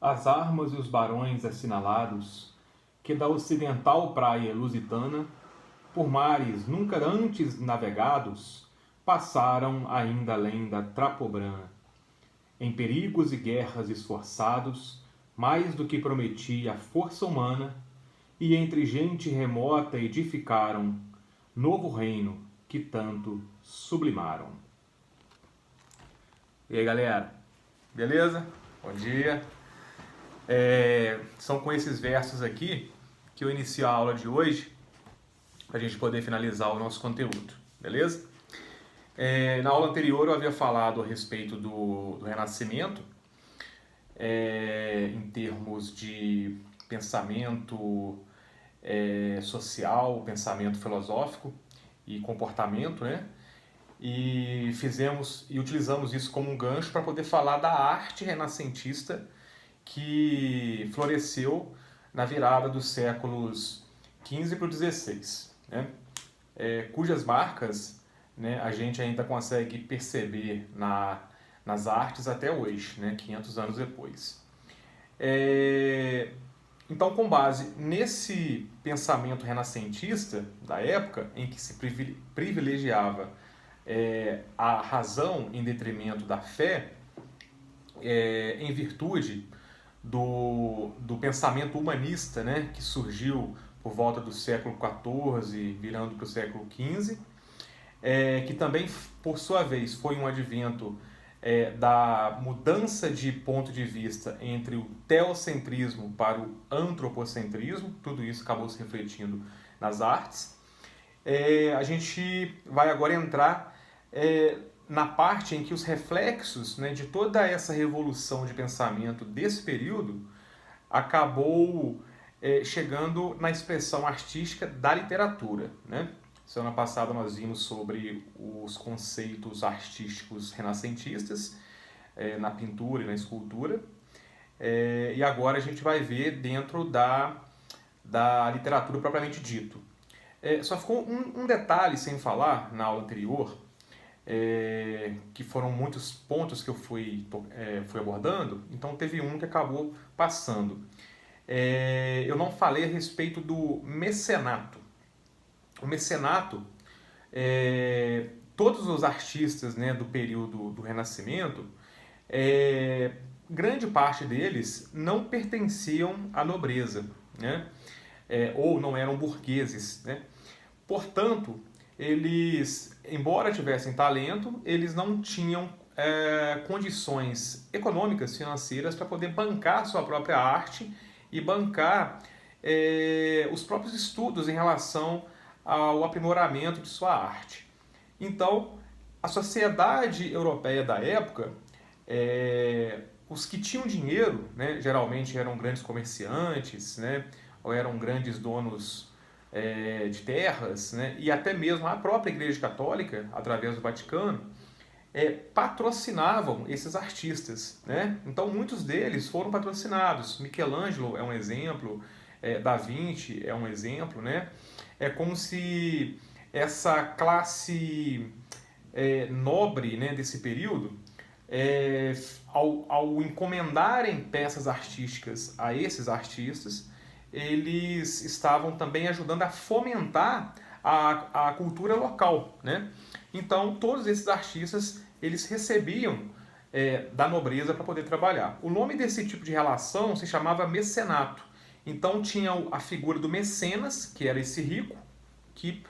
as armas e os barões assinalados, que da ocidental praia lusitana, por mares nunca antes navegados, passaram ainda além da Trapobran, em perigos e guerras esforçados, mais do que prometia a força humana, e entre gente remota edificaram novo reino que tanto sublimaram. E aí, galera? Beleza? Bom dia. São com esses versos aqui que eu inicio a aula de hoje, para a gente poder finalizar o nosso conteúdo, beleza? Na aula anterior eu havia falado a respeito do Renascimento, em termos de pensamento social, pensamento filosófico e comportamento, né? E utilizamos isso como um gancho para poder falar da arte renascentista que floresceu na virada dos séculos XV para o XVI, né? Cujas marcas, né, a gente ainda consegue perceber nas artes até hoje, né, 500 anos depois. Então, com base nesse pensamento renascentista da época, em que se privilegiava a razão em detrimento da fé, em virtude do pensamento humanista, né, que surgiu por volta do século XIV, virando para o século XV, que também, por sua vez, foi um advento da mudança de ponto de vista entre o teocentrismo para o antropocentrismo. Tudo isso acabou se refletindo nas artes. A gente vai agora entrar na parte em que os reflexos, né, de toda essa revolução de pensamento desse período acabou chegando na expressão artística da literatura, né? Semana passada nós vimos sobre os conceitos artísticos renascentistas na pintura e na escultura, e agora a gente vai ver dentro da literatura propriamente dito. Só ficou um detalhe sem falar na aula anterior, que foram muitos pontos que eu fui abordando, então teve um que acabou passando. Eu não falei a respeito do mecenato. O mecenato, todos os artistas, né, do período do Renascimento, grande parte deles não pertenciam à nobreza, né, ou não eram burgueses, né? Portanto, eles, embora tivessem talento, eles não tinham condições econômicas, financeiras para poder bancar sua própria arte e bancar os próprios estudos em relação ao aprimoramento de sua arte. Então, a sociedade europeia da época, os que tinham dinheiro, né, geralmente eram grandes comerciantes, né, ou eram grandes donos de terras, né, e até mesmo a própria Igreja Católica, através do Vaticano, patrocinavam esses artistas, né? Então muitos deles foram patrocinados. Michelangelo é um exemplo, Da Vinci é um exemplo, né? É como se essa classe nobre, né, desse período, ao encomendarem peças artísticas a esses artistas, eles estavam também ajudando a fomentar a cultura local, né? Então, todos esses artistas, eles recebiam da nobreza para poder trabalhar. O nome desse tipo de relação se chamava mecenato. Então, tinha a figura do mecenas, que era esse rico, que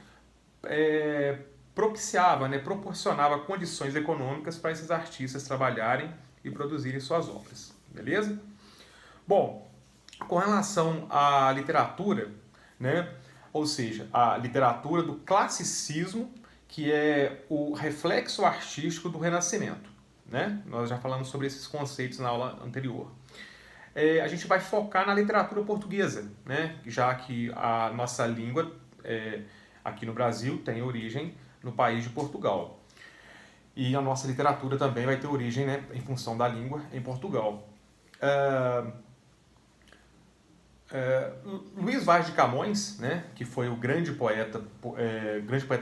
propiciava, né, proporcionava condições econômicas para esses artistas trabalharem e produzirem suas obras. Beleza? Bom, com relação à literatura, né, ou seja, a literatura do classicismo, que é o reflexo artístico do Renascimento, né? Nós já falamos sobre esses conceitos na aula anterior. A gente vai focar na literatura portuguesa, né? Já que a nossa língua aqui no Brasil tem origem no país de Portugal. E a nossa literatura também vai ter origem, né, em função da língua, em Portugal. Luís Vaz de Camões, né, que foi o grande poeta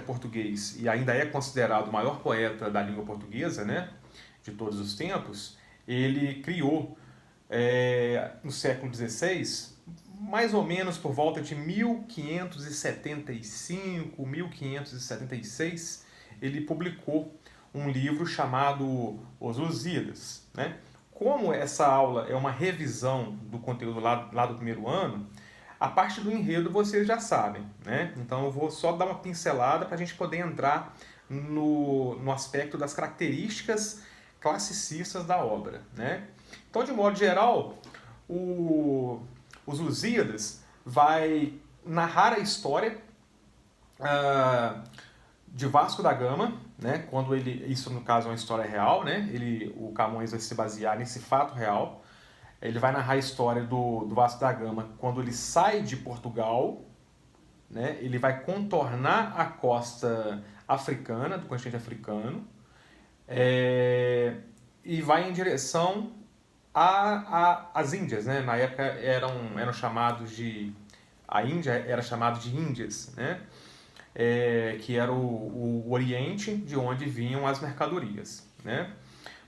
português e ainda é considerado o maior poeta da língua portuguesa, né, de todos os tempos, ele criou no século XVI, mais ou menos por volta de 1575, 1576, ele publicou um livro chamado Os Lusíadas, né? Como essa aula é uma revisão do conteúdo lá do primeiro ano, a parte do enredo vocês já sabem, né? Então eu vou só dar uma pincelada para a gente poder entrar no aspecto das características classicistas da obra, né? Então, de modo geral, os Lusíadas vai narrar a história de Vasco da Gama, né? Quando isso no caso é uma história real, né? O Camões vai se basear nesse fato real. Ele vai narrar a história do Vasco da Gama quando ele sai de Portugal, né? Ele vai contornar a costa africana, do continente africano, e vai em direção às Índias, né? Na época eram chamados de... A Índia era chamada de Índias, né? Que era o Oriente, de onde vinham as mercadorias, né?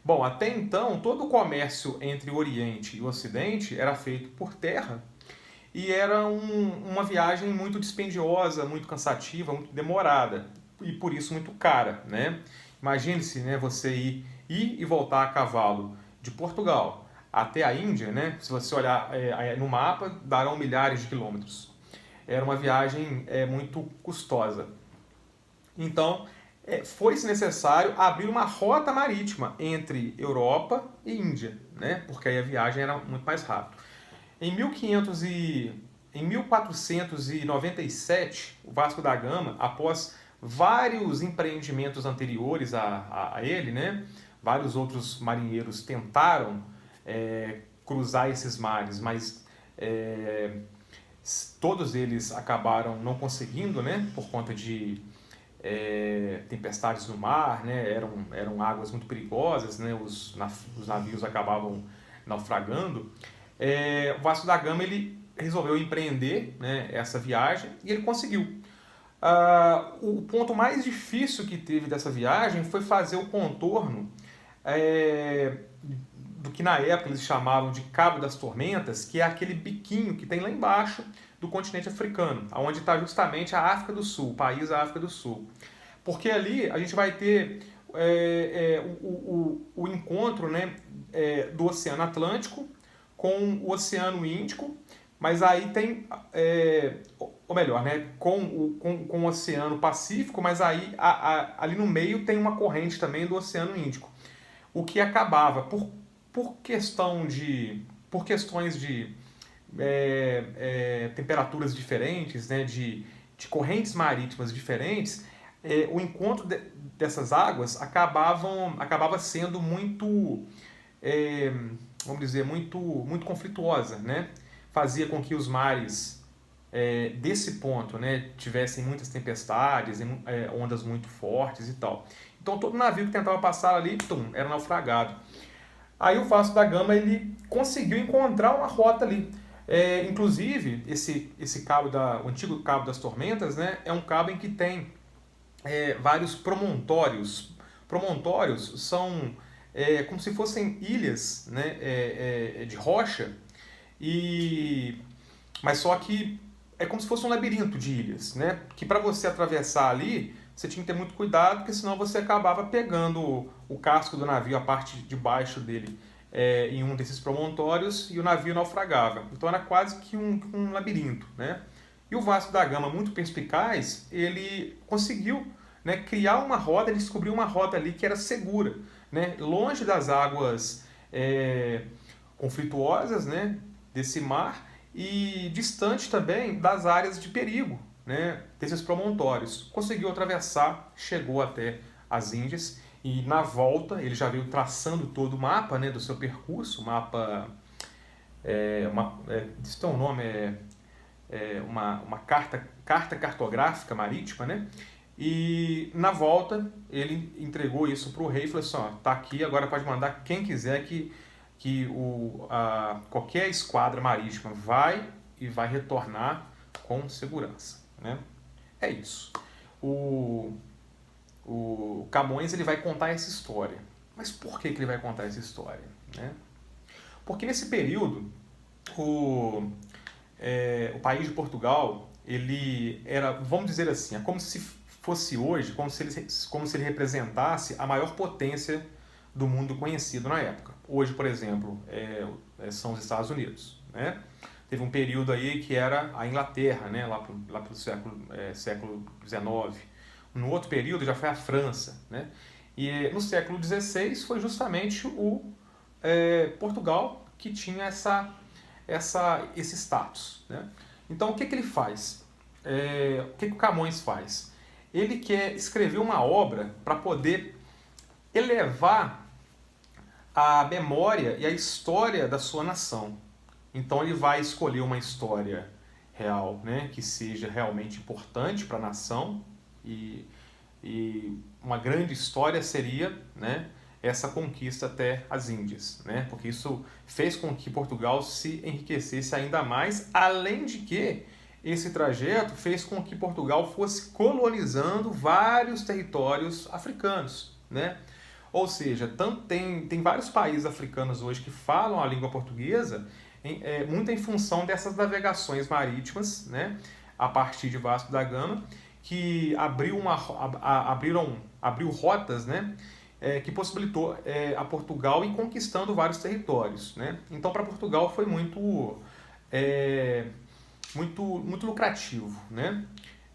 Bom, até então, todo o comércio entre o Oriente e o Ocidente era feito por terra e era uma viagem muito dispendiosa, muito cansativa, muito demorada e por isso muito cara, né? Imagine-se, né, você ir e voltar a cavalo de Portugal até a Índia, né? Se você olhar no mapa, darão milhares de quilômetros. Era uma viagem muito custosa. Então, foi-se necessário abrir uma rota marítima entre Europa e Índia, né? Porque aí a viagem era muito mais rápida. Em 1497, o Vasco da Gama, após vários empreendimentos anteriores a ele, né? Vários outros marinheiros tentaram cruzar esses mares, mas todos eles acabaram não conseguindo, né? Por conta de tempestades no mar, né? Eram águas muito perigosas, né? Os navios acabavam naufragando. O Vasco da Gama ele resolveu empreender, né, essa viagem e ele conseguiu. O ponto mais difícil que teve dessa viagem foi fazer o contorno do que na época eles chamavam de Cabo das Tormentas, que é aquele biquinho que tem lá embaixo do continente africano, onde está justamente a África do Sul, o país da África do Sul. Porque ali a gente vai ter o encontro, né, do Oceano Atlântico com o Oceano Índico, mas aí tem, ou melhor, né, com o Oceano Pacífico, mas aí ali no meio tem uma corrente também do Oceano Índico. O que acabava, por questões de temperaturas diferentes, né, de correntes marítimas diferentes, o encontro dessas águas acabava sendo muito, vamos dizer, muito conflituosa, né? Fazia com que os mares desse ponto, né, tivessem muitas tempestades, ondas muito fortes e tal. Então todo navio que tentava passar ali, era naufragado. Aí o Vasco da Gama ele conseguiu encontrar uma rota ali. Inclusive, esse cabo o antigo Cabo das Tormentas, né, é um cabo em que tem vários promontórios. Promontórios são como se fossem ilhas, né, de rocha, mas só que é como se fosse um labirinto de ilhas, né, que para você atravessar ali, você tinha que ter muito cuidado, porque senão você acabava pegando o casco do navio, a parte de baixo dele, em um desses promontórios, e o navio naufragava. Então era quase que um labirinto, né? E o Vasco da Gama, muito perspicaz, ele conseguiu, né, criar uma rota, ele descobriu uma rota ali que era segura, né, longe das águas conflituosas, né, desse mar, e distante também das áreas de perigo, né, desses promontórios. Conseguiu atravessar, chegou até as Índias, e na volta ele já veio traçando todo o mapa, né, do seu percurso, o mapa, isso tem um nome, uma carta cartográfica marítima, né? E na volta ele entregou isso para o rei e falou assim, ó, tá aqui, agora pode mandar quem quiser que qualquer esquadra marítima vai retornar com segurança, né? É isso. O Camões ele vai contar essa história. Mas por que ele vai contar essa história, né? Porque nesse período, o país de Portugal, ele era, vamos dizer assim, é como se fosse hoje, como se ele representasse a maior potência do mundo conhecido na época. Hoje, por exemplo, são os Estados Unidos, né? Teve um período aí que era a Inglaterra, né? Lá pelo século XIX. No outro período já foi a França, né? E no século XVI foi justamente Portugal que tinha esse status, né? Então o que ele faz? O que o Camões faz? Ele quer escrever uma obra para poder elevar a memória e a história da sua nação. Então ele vai escolher uma história real, né, que seja realmente importante para a nação, e uma grande história seria, né, essa conquista até as Índias, né, porque isso fez com que Portugal se enriquecesse ainda mais, além de que esse trajeto fez com que Portugal fosse colonizando vários territórios africanos, né? Ou seja, tem vários países africanos hoje que falam a língua portuguesa, muito em função dessas navegações marítimas, né, a partir de Vasco da Gama, que abriu rotas, né, que possibilitou a Portugal ir conquistando vários territórios, né? Então, para Portugal foi muito lucrativo, né,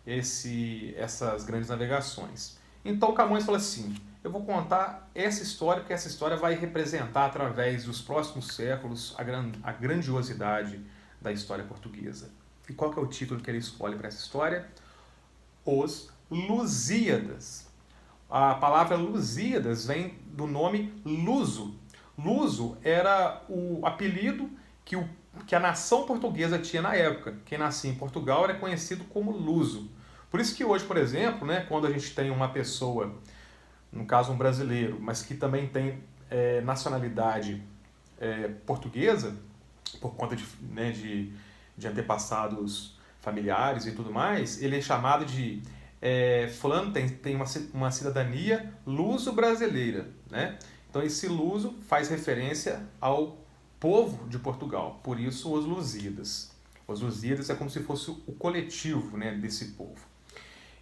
essas grandes navegações. Então Camões fala assim: eu vou contar essa história, porque essa história vai representar através dos próximos séculos a grandiosidade da história portuguesa. E qual que é o título que ele escolhe para essa história? Os Lusíadas. A palavra Lusíadas vem do nome luso. Luso era o apelido que a nação portuguesa tinha na época. Quem nascia em Portugal era conhecido como luso. Por isso que hoje, por exemplo, né, quando a gente tem uma pessoa, no caso um brasileiro, mas que também tem nacionalidade portuguesa, por conta de antepassados familiares e tudo mais, ele é chamado de fulano tem uma cidadania luso-brasileira, né? Então esse luso faz referência ao povo de Portugal, por isso os Lusíadas. Os Lusíadas é como se fosse o coletivo, né, desse povo.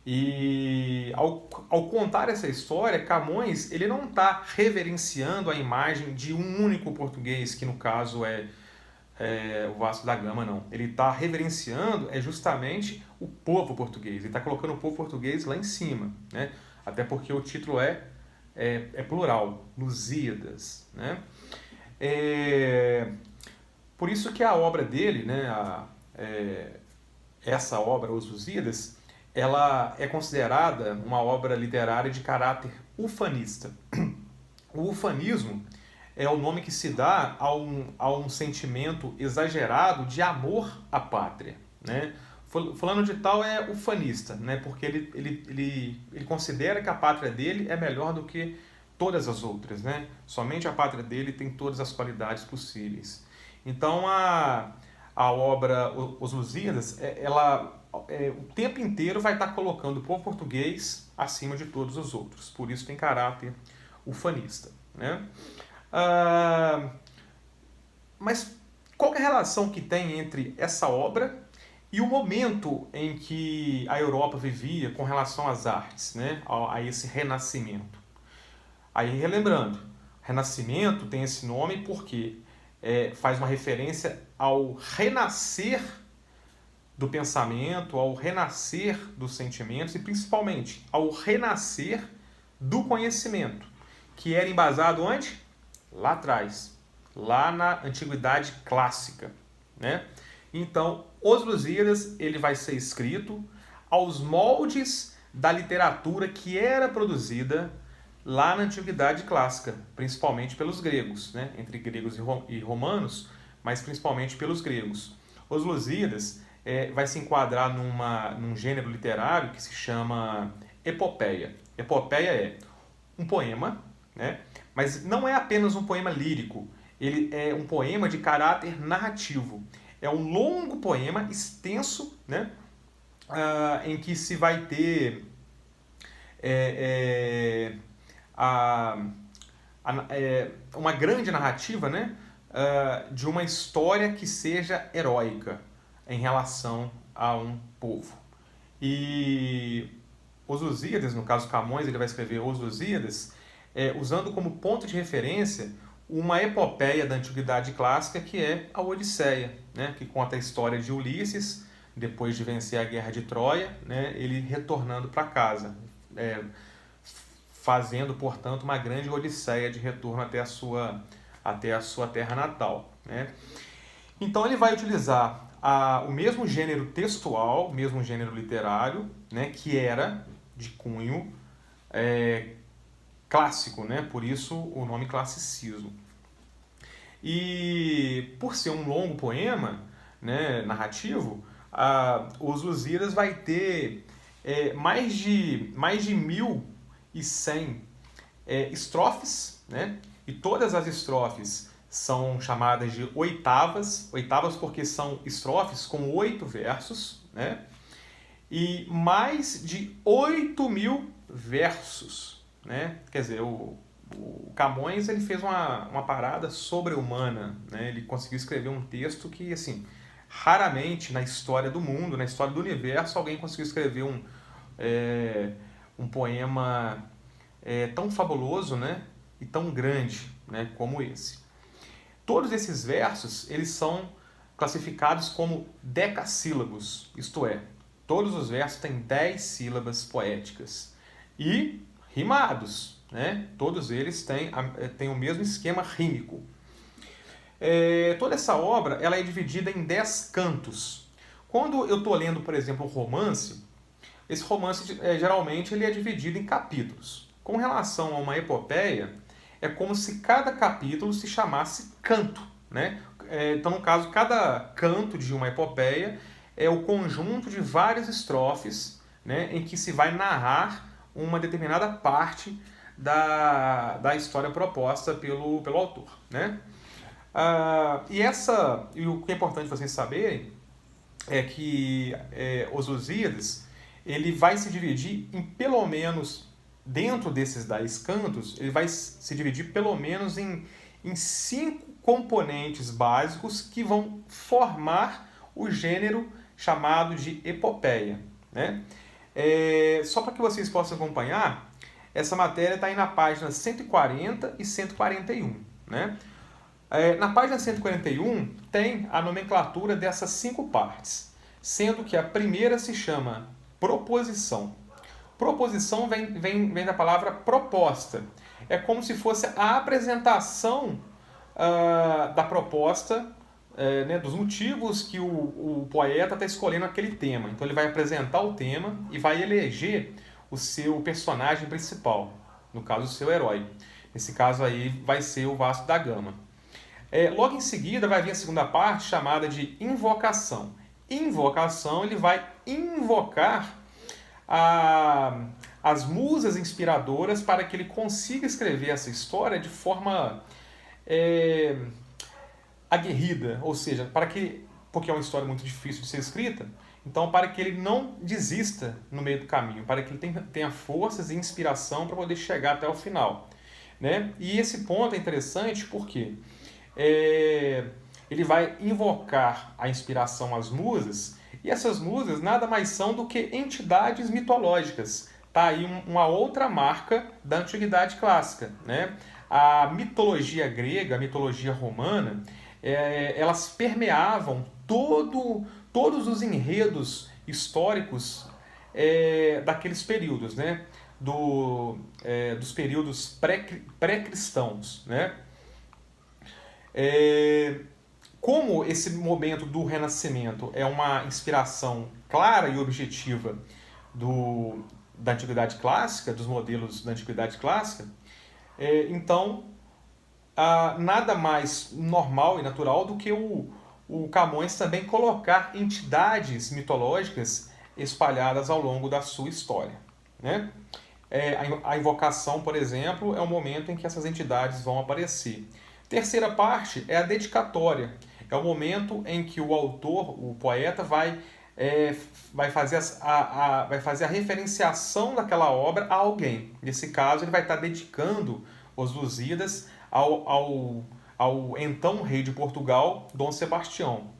E ao contar essa história, Camões ele não está reverenciando a imagem de um único português, que no caso é o Vasco da Gama, não. Ele está reverenciando justamente o povo português. Ele está colocando o povo português lá em cima, né? Até porque o título é plural, Lusíadas, né? Por isso que a obra dele, né, essa obra, Os Lusíadas, ela é considerada uma obra literária de caráter ufanista. O ufanismo é o nome que se dá a um sentimento exagerado de amor à pátria, né? Fulano de tal é ufanista, né? Porque ele considera que a pátria dele é melhor do que todas as outras, né? Somente a pátria dele tem todas as qualidades possíveis. Então a obra Os Lusíadas, o tempo inteiro vai estar colocando o povo português acima de todos os outros. Por isso tem caráter ufanista, né? Mas qual que é a relação que tem entre essa obra e o momento em que a Europa vivia com relação às artes, né? A esse renascimento? Aí, relembrando, Renascimento tem esse nome porque faz uma referência ao renascer do pensamento, ao renascer dos sentimentos e principalmente ao renascer do conhecimento, que era embasado onde? Lá atrás, lá na Antiguidade Clássica, né? Então, Os Lusíadas ele vai ser escrito aos moldes da literatura que era produzida lá na Antiguidade Clássica, principalmente pelos gregos, né? Entre gregos e romanos, mas principalmente pelos gregos. Os Lusíadas vai se enquadrar num gênero literário que se chama epopeia. Epopeia é um poema, né? Mas não é apenas um poema lírico, ele é um poema de caráter narrativo. É um longo poema, extenso, né? Em que se vai ter uma grande narrativa, né? de uma história que seja heróica em relação a um povo. E Os Lusíadas, no caso Camões, ele vai escrever Os Lusíadas, usando como ponto de referência uma epopeia da Antiguidade Clássica, que é a Odisseia, né? Que conta a história de Ulisses, depois de vencer a Guerra de Troia, né? Ele retornando para casa, fazendo, portanto, uma grande odisseia de retorno até a sua terra natal, né? Então ele vai utilizar o mesmo gênero textual, o mesmo gênero literário, né? Que era de cunho clássico, né? Por isso o nome classicismo. E por ser um longo poema, né, narrativo, Os Lusíadas vai ter mais de 1.100 estrofes, né? E todas as estrofes são chamadas de oitavas, oitavas porque são estrofes com 8 versos, né? E mais de 8.000 versos, né? Quer dizer, o Camões ele fez uma parada sobre-humana, né? Ele conseguiu escrever um texto que, assim, raramente na história do mundo, na história do universo, alguém conseguiu escrever um poema tão fabuloso, né? E tão grande, né? Como esse. Todos esses versos eles são classificados como decassílabos, isto é, todos os versos têm 10 sílabas poéticas e rimados, né? Todos eles têm o mesmo esquema rímico. Toda essa obra ela é dividida em 10 cantos. Quando eu estou lendo, por exemplo, um romance, esse romance geralmente ele é dividido em capítulos. Com relação a uma epopeia, é como se cada capítulo se chamasse canto, né? Então, no caso, cada canto de uma epopeia é o conjunto de várias estrofes, né, em que se vai narrar uma determinada parte da história proposta pelo autor, né? E o que é importante vocês saberem é que Os Lusíadas ele vai se dividir em pelo menos, dentro desses 10 cantos, ele vai se dividir pelo menos em 5 componentes básicos que vão formar o gênero chamado de epopeia, né? Só para que vocês possam acompanhar, essa matéria está aí na página 140 e 141, né? Na página 141 tem a nomenclatura dessas 5 partes, sendo que a primeira se chama proposição. Proposição vem da palavra proposta. É como se fosse a apresentação da proposta, né, dos motivos que o poeta está escolhendo aquele tema. Então ele vai apresentar o tema e vai eleger o seu personagem principal, no caso o seu herói. Nesse caso aí vai ser o Vasco da Gama. Logo em seguida vai vir a segunda parte chamada de invocação. Invocação, ele vai invocar as musas inspiradoras para que ele consiga escrever essa história de forma aguerrida, ou seja, porque é uma história muito difícil de ser escrita, então para que ele não desista no meio do caminho, para que ele tenha forças e inspiração para poder chegar até o final, né? E esse ponto é interessante porque ele vai invocar a inspiração às musas, e essas musas nada mais são do que entidades mitológicas. Tá aí uma outra marca da Antiguidade Clássica, né? A mitologia grega, a mitologia romana, elas permeavam todos os enredos históricos daqueles períodos, né? Dos períodos pré-cristãos, né? Como esse momento do Renascimento é uma inspiração clara e objetiva da Antiguidade Clássica, dos modelos da Antiguidade Clássica, então nada mais normal e natural do que o Camões também colocar entidades mitológicas espalhadas ao longo da sua história, né? A invocação, por exemplo, é o momento em que essas entidades vão aparecer. Terceira parte é a dedicatória. É o momento em que o autor, o poeta, vai fazer a referenciação daquela obra a alguém. Nesse caso, ele vai estar dedicando Os Lusíadas ao então rei de Portugal, Dom Sebastião.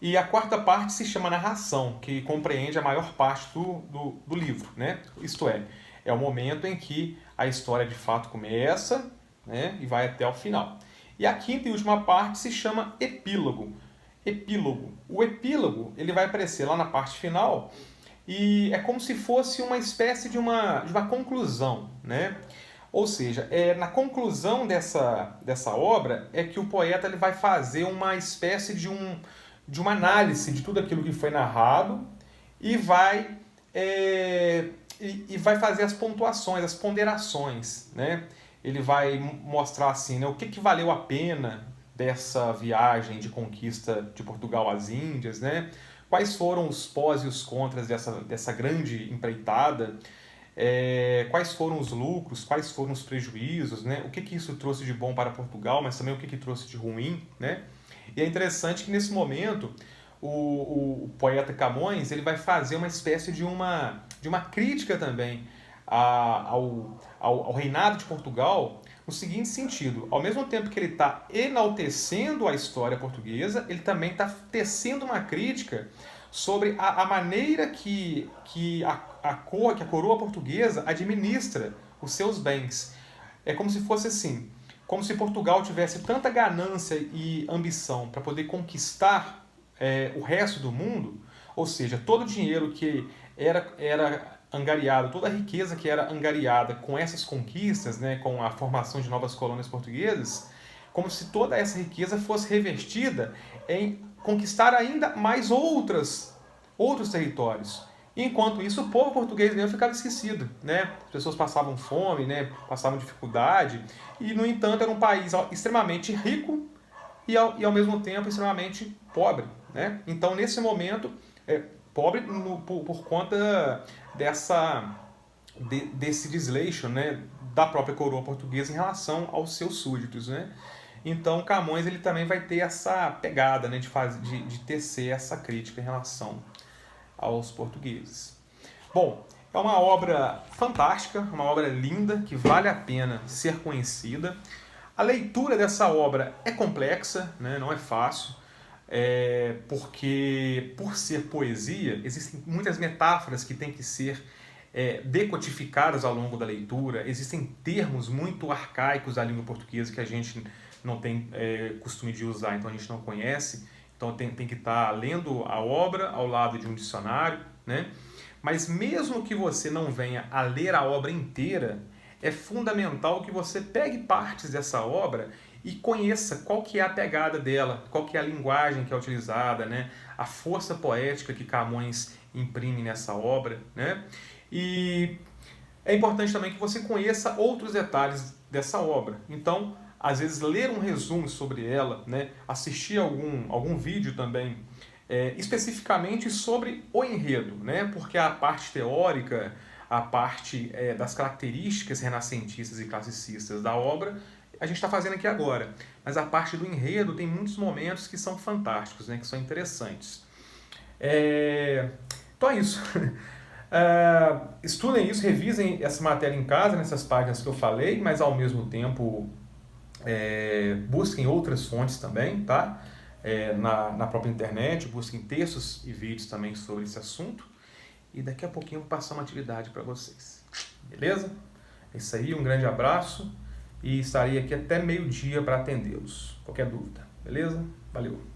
E a quarta parte se chama narração, que compreende a maior parte do livro, né? Isto é o momento em que a história de fato começa, né? E vai até o final. E a quinta e última parte se chama epílogo. Epílogo. O epílogo ele vai aparecer lá na parte final e é como se fosse uma espécie de uma conclusão, né? Ou seja, na conclusão dessa obra é que o poeta ele vai fazer uma espécie de uma análise de tudo aquilo que foi narrado e vai fazer as pontuações, as ponderações, né? Ele vai mostrar assim, né, o que valeu a pena dessa viagem de conquista de Portugal às Índias, né? Quais foram os pós e os contras dessa grande empreitada, quais foram os lucros, quais foram os prejuízos, né? O que isso trouxe de bom para Portugal, mas também o que trouxe de ruim, né? E é interessante que nesse momento o poeta Camões ele vai fazer uma espécie de uma crítica também ao reinado de Portugal no seguinte sentido: ao mesmo tempo que ele está enaltecendo a história portuguesa, ele também está tecendo uma crítica sobre a maneira que a coroa portuguesa administra os seus bens. É como se fosse assim, como se Portugal tivesse tanta ganância e ambição para poder conquistar o resto do mundo, ou seja, todo o dinheiro que era angariado, toda a riqueza que era angariada com essas conquistas, né, com a formação de novas colônias portuguesas, como se toda essa riqueza fosse revestida em conquistar ainda mais outros territórios. Enquanto isso, o povo português mesmo ficava esquecido, né? As pessoas passavam fome, né? Passavam dificuldade, e, no entanto, era um país extremamente rico e ao mesmo tempo, extremamente pobre, né? Então, nesse momento, pobre por conta desse desleixo, né? Da própria coroa portuguesa em relação aos seus súditos, né? Então, Camões ele também vai ter essa pegada, né? De tecer essa crítica em relação aos portugueses. Bom, é uma obra fantástica, uma obra linda, que vale a pena ser conhecida. A leitura dessa obra é complexa, né? Não é fácil, porque, por ser poesia, existem muitas metáforas que têm que ser decodificadas ao longo da leitura, existem termos muito arcaicos da língua portuguesa que a gente não tem costume de usar, então a gente não conhece. Então tem que estar lendo a obra ao lado de um dicionário, né? Mas mesmo que você não venha a ler a obra inteira, é fundamental que você pegue partes dessa obra e conheça qual que é a pegada dela, qual que é a linguagem que é utilizada, né? A força poética que Camões imprime nessa obra, né? E é importante também que você conheça outros detalhes dessa obra. Então, às vezes, ler um resumo sobre ela, né? Assistir algum vídeo também, especificamente sobre o enredo, né? Porque a parte teórica, a parte das características renascentistas e classicistas da obra, a gente está fazendo aqui agora. Mas a parte do enredo tem muitos momentos que são fantásticos, né? Que são interessantes. Então é isso. Estudem isso, revisem essa matéria em casa, nessas páginas que eu falei, mas ao mesmo tempo busquem outras fontes também, tá? Na própria internet, busquem textos e vídeos também sobre esse assunto. E daqui a pouquinho eu vou passar uma atividade para vocês. Beleza? É isso aí, um grande abraço e estarei aqui até meio-dia para atendê-los. Qualquer dúvida, beleza? Valeu!